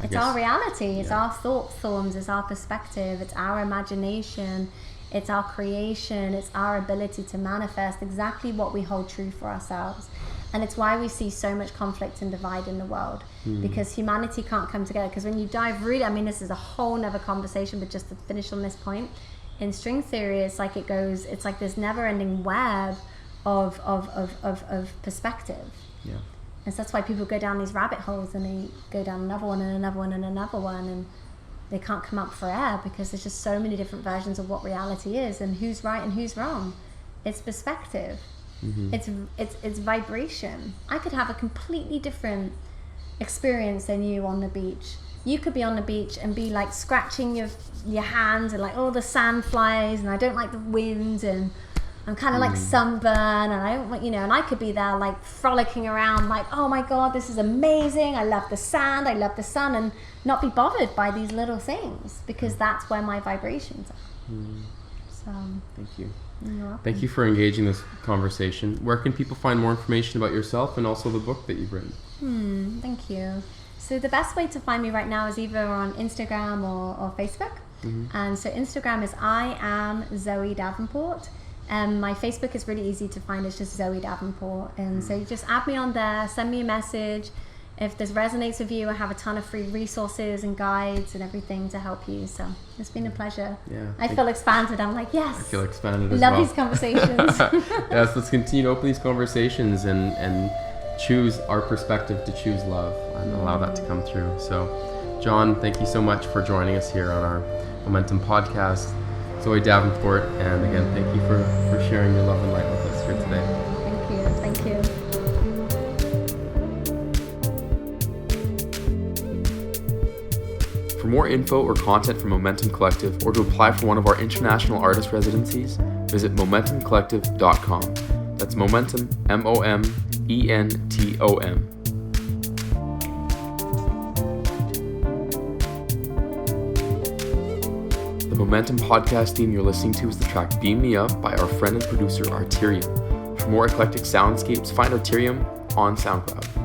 Speaker 2: It's our reality. It's our thought forms. It's our perspective. It's our imagination. It's our creation. It's our ability to manifest exactly what we hold true for ourselves. And it's why we see so much conflict and divide in the world, because humanity can't come together. Because when you dive really, this is a whole nother conversation, but just to finish on this point, in string theory, it's like this never-ending web of perspective.
Speaker 1: Yeah.
Speaker 2: And so that's why people go down these rabbit holes, and they go down another one and another one and another one, and they can't come up for air, because there's just so many different versions of what reality is, and who's right and who's wrong. It's perspective. It's vibration. I could have a completely different experience than you on the beach. You could be on the beach and be like scratching your hands, and like, oh, the sand flies, and I don't like the wind, and I'm kind of like sunburn, and I don't want, and I could be there like frolicking around like, oh my God, this is amazing. I love the sand. I love the sun, and not be bothered by these little things, because that's where my vibrations are. So
Speaker 1: thank you.
Speaker 2: You're welcome.
Speaker 1: Thank you for engaging this conversation. Where can people find more information about yourself and also the book that you've written?
Speaker 2: Thank you. So the best way to find me right now is either on Instagram or Facebook. And so Instagram is I am Zoe Davenport. My Facebook is really easy to find. It's just Zoe Davenport. And so you just add me on there, send me a message. If this resonates with you, I have a ton of free resources and guides and everything to help you. So it's been a pleasure.
Speaker 1: Yeah,
Speaker 2: I feel expanded. I'm like, yes.
Speaker 1: I feel expanded as well.
Speaker 2: Love these conversations.
Speaker 1: Yes, let's continue to open these conversations and choose our perspective to choose love and allow that to come through. So, John, thank you so much for joining us here on our Momentum podcast. Zoe Davenport, and again, thank you for sharing your love and light with us here today.
Speaker 2: Thank you.
Speaker 1: For more info or content from Momentum Collective, or to apply for one of our international artist residencies, visit momentumcollective.com. That's Momentum, Momentom. The Momentum podcast theme you're listening to is the track Beam Me Up by our friend and producer Arterium. For more eclectic soundscapes, find Arterium on SoundCloud.